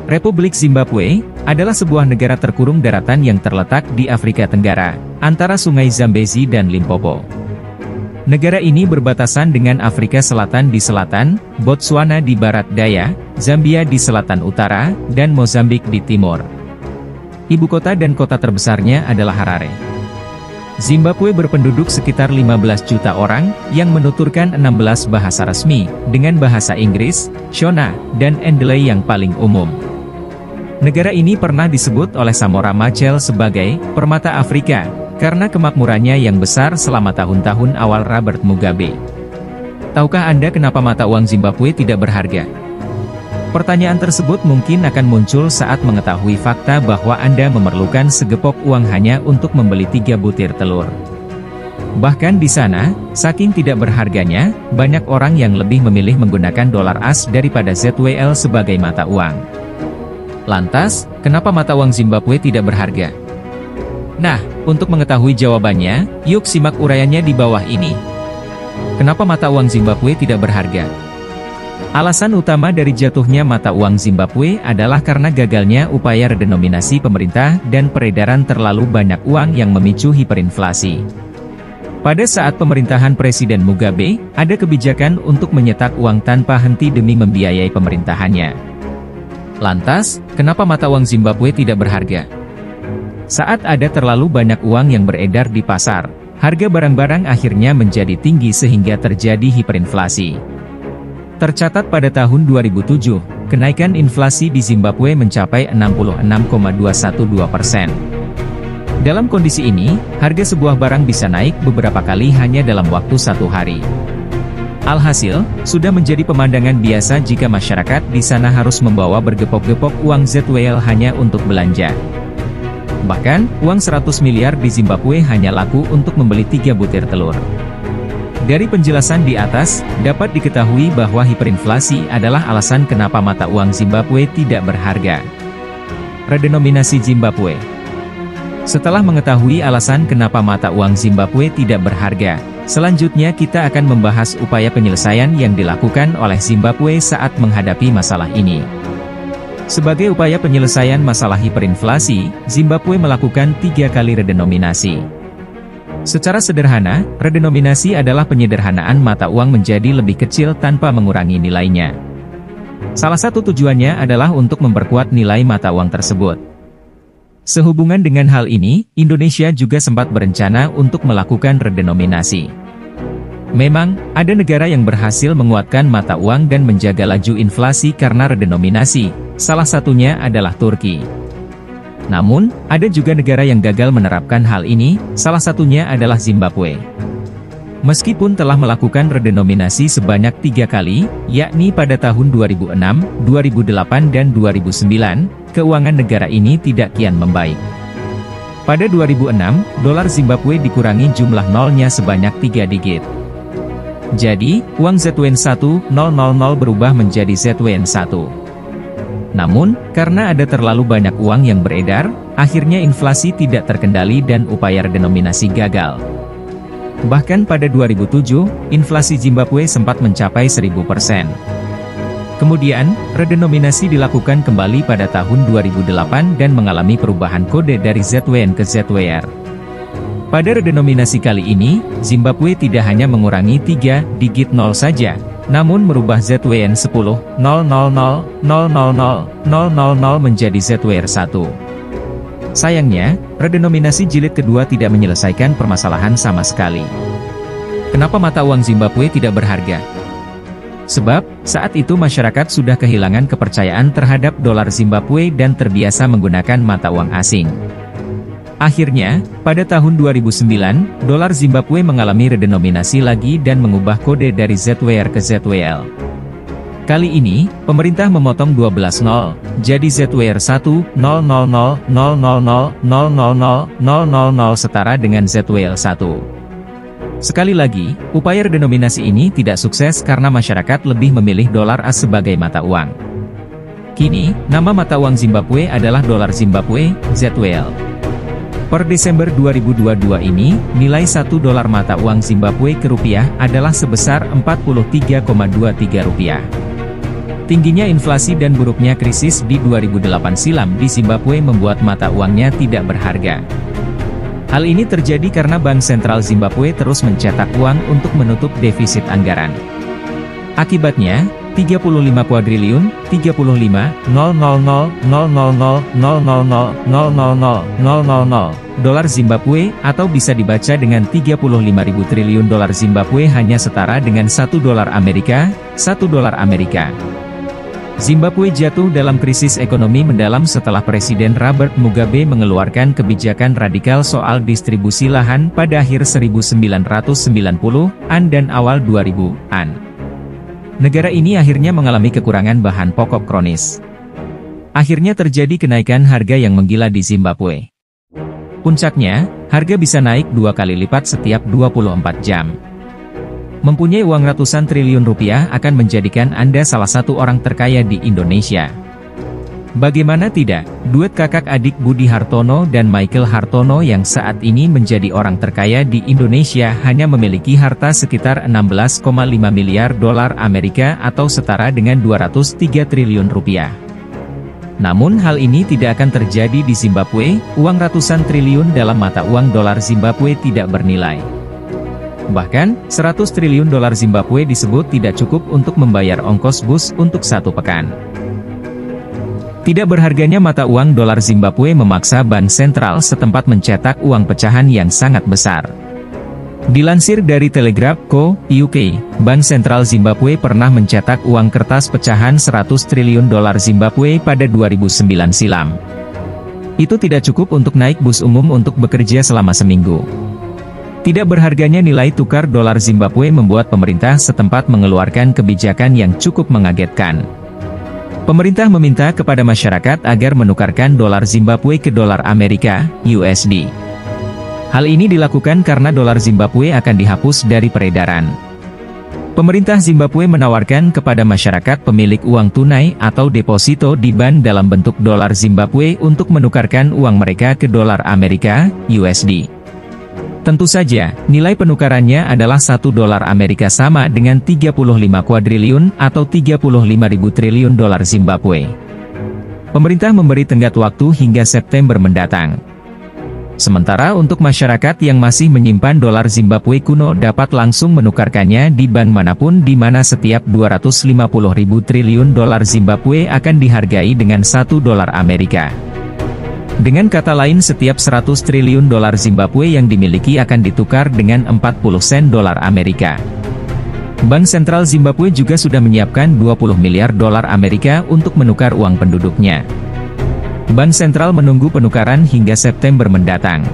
Republik Zimbabwe adalah sebuah negara terkurung daratan yang terletak di Afrika Tenggara, antara Sungai Zambezi dan Limpopo. Negara ini berbatasan dengan Afrika Selatan di selatan, Botswana di barat daya, Zambia di selatan utara, dan Mozambik di timur. Ibu kota dan kota terbesarnya adalah Harare. Zimbabwe berpenduduk sekitar 15 juta orang, yang menuturkan 16 bahasa resmi, dengan bahasa Inggris, Shona, dan Ndebele yang paling umum. Negara ini pernah disebut oleh Samora Machel sebagai permata Afrika, karena kemakmurannya yang besar selama tahun-tahun awal Robert Mugabe. Tahukah Anda kenapa mata uang Zimbabwe tidak berharga? Pertanyaan tersebut mungkin akan muncul saat mengetahui fakta bahwa Anda memerlukan segepok uang hanya untuk membeli 3 butir telur. Bahkan di sana, saking tidak berharganya, banyak orang yang lebih memilih menggunakan dolar AS daripada ZWL sebagai mata uang. Lantas, kenapa mata uang Zimbabwe tidak berharga? Nah, untuk mengetahui jawabannya, yuk simak uraiannya di bawah ini. Kenapa mata uang Zimbabwe tidak berharga? Alasan utama dari jatuhnya mata uang Zimbabwe adalah karena gagalnya upaya redenominasi pemerintah dan peredaran terlalu banyak uang yang memicu hiperinflasi. Pada saat pemerintahan Presiden Mugabe, ada kebijakan untuk menyetak uang tanpa henti demi membiayai pemerintahannya. Lantas, kenapa mata uang Zimbabwe tidak berharga? Saat ada terlalu banyak uang yang beredar di pasar, harga barang-barang akhirnya menjadi tinggi sehingga terjadi hiperinflasi. Tercatat pada tahun 2007, kenaikan inflasi di Zimbabwe mencapai 66,212%. Dalam kondisi ini, harga sebuah barang bisa naik beberapa kali hanya dalam waktu 1 hari. Alhasil, sudah menjadi pemandangan biasa jika masyarakat di sana harus membawa bergepok-gepok uang ZWL hanya untuk belanja. Bahkan, uang 100 miliar di Zimbabwe hanya laku untuk membeli 3 butir telur. Dari penjelasan di atas, dapat diketahui bahwa hiperinflasi adalah alasan kenapa mata uang Zimbabwe tidak berharga. Redenominasi Zimbabwe. Setelah mengetahui alasan kenapa mata uang Zimbabwe tidak berharga, selanjutnya kita akan membahas upaya penyelesaian yang dilakukan oleh Zimbabwe saat menghadapi masalah ini. Sebagai upaya penyelesaian masalah hiperinflasi, Zimbabwe melakukan 3 kali redenominasi. Secara sederhana, redenominasi adalah penyederhanaan mata uang menjadi lebih kecil tanpa mengurangi nilainya. Salah satu tujuannya adalah untuk memperkuat nilai mata uang tersebut. Sehubungan dengan hal ini, Indonesia juga sempat berencana untuk melakukan redenominasi. Memang, ada negara yang berhasil menguatkan mata uang dan menjaga laju inflasi karena redenominasi, salah satunya adalah Turki. Namun, ada juga negara yang gagal menerapkan hal ini, salah satunya adalah Zimbabwe. Meskipun telah melakukan redenominasi sebanyak 3 kali, yakni pada tahun 2006, 2008 dan 2009, keuangan negara ini tidak kian membaik. Pada 2006, dolar Zimbabwe dikurangi jumlah nolnya sebanyak 3 digit. Jadi, uang ZWN1000 berubah menjadi ZWN1. Namun, karena ada terlalu banyak uang yang beredar, akhirnya inflasi tidak terkendali dan upaya redenominasi gagal. Bahkan pada 2007, inflasi Zimbabwe sempat mencapai 1000%. Kemudian, redenominasi dilakukan kembali pada tahun 2008 dan mengalami perubahan kode dari ZWN ke ZWR. Pada redenominasi kali ini, Zimbabwe tidak hanya mengurangi 3 digit nol saja, namun merubah ZWN10 menjadi ZWR1. Sayangnya, redenominasi jilid kedua tidak menyelesaikan permasalahan sama sekali. Kenapa mata uang Zimbabwe tidak berharga? Sebab, saat itu masyarakat sudah kehilangan kepercayaan terhadap dolar Zimbabwe dan terbiasa menggunakan mata uang asing. Akhirnya, pada tahun 2009, dolar Zimbabwe mengalami redenominasi lagi dan mengubah kode dari ZWR ke ZWL. Kali ini, pemerintah memotong 12 nol, jadi ZWR1 setara dengan ZWL1. Sekali lagi, upaya redenominasi ini tidak sukses karena masyarakat lebih memilih dolar AS sebagai mata uang. Kini, nama mata uang Zimbabwe adalah dolar Zimbabwe, ZWL. Per Desember 2022 ini, nilai 1 dolar mata uang Zimbabwe ke rupiah adalah sebesar Rp43,23. Tingginya inflasi dan buruknya krisis di 2008 silam di Zimbabwe membuat mata uangnya tidak berharga. Hal ini terjadi karena Bank Sentral Zimbabwe terus mencetak uang untuk menutup defisit anggaran. Akibatnya, 35 kuadriliun, 35.000.000.000.000.000 dolar Zimbabwe, atau bisa dibaca dengan 35.000 triliun dolar Zimbabwe hanya setara dengan $1 Amerika, $1 Amerika. Zimbabwe jatuh dalam krisis ekonomi mendalam setelah Presiden Robert Mugabe mengeluarkan kebijakan radikal soal distribusi lahan pada akhir 1990-an dan awal 2000-an. Negara ini akhirnya mengalami kekurangan bahan pokok kronis. Akhirnya terjadi kenaikan harga yang menggila di Zimbabwe. Puncaknya, harga bisa naik 2 kali lipat setiap 24 jam. Mempunyai uang ratusan triliun rupiah akan menjadikan Anda salah satu orang terkaya di Indonesia. Bagaimana tidak, duet kakak adik Budi Hartono dan Michael Hartono yang saat ini menjadi orang terkaya di Indonesia hanya memiliki harta sekitar 16,5 miliar dolar Amerika atau setara dengan 203 triliun rupiah. Namun hal ini tidak akan terjadi di Zimbabwe, uang ratusan triliun dalam mata uang dolar Zimbabwe tidak bernilai. Bahkan, 100 triliun dolar Zimbabwe disebut tidak cukup untuk membayar ongkos bus untuk 1 pekan. Tidak berharganya mata uang dolar Zimbabwe memaksa Bank Sentral setempat mencetak uang pecahan yang sangat besar. Dilansir dari Telegraph Co. UK, Bank Sentral Zimbabwe pernah mencetak uang kertas pecahan 100 triliun dolar Zimbabwe pada 2009 silam. Itu tidak cukup untuk naik bus umum untuk bekerja selama seminggu. Tidak berharganya nilai tukar dolar Zimbabwe membuat pemerintah setempat mengeluarkan kebijakan yang cukup mengagetkan. Pemerintah meminta kepada masyarakat agar menukarkan dolar Zimbabwe ke dolar Amerika, USD. Hal ini dilakukan karena dolar Zimbabwe akan dihapus dari peredaran. Pemerintah Zimbabwe menawarkan kepada masyarakat pemilik uang tunai atau deposito di bank dalam bentuk dolar Zimbabwe untuk menukarkan uang mereka ke dolar Amerika, USD. Tentu saja, nilai penukarannya adalah $1 Amerika sama dengan 35 kuadriliun atau 35.000 triliun dolar Zimbabwe. Pemerintah memberi tenggat waktu hingga September mendatang. Sementara untuk masyarakat yang masih menyimpan dolar Zimbabwe kuno dapat langsung menukarkannya di bank manapun di mana setiap 250.000 triliun dolar Zimbabwe akan dihargai dengan $1 Amerika. Dengan kata lain setiap 100 triliun dolar Zimbabwe yang dimiliki akan ditukar dengan 40 sen dolar Amerika. Bank Sentral Zimbabwe juga sudah menyiapkan 20 miliar dolar Amerika untuk menukar uang penduduknya. Bank Sentral menunggu penukaran hingga September mendatang.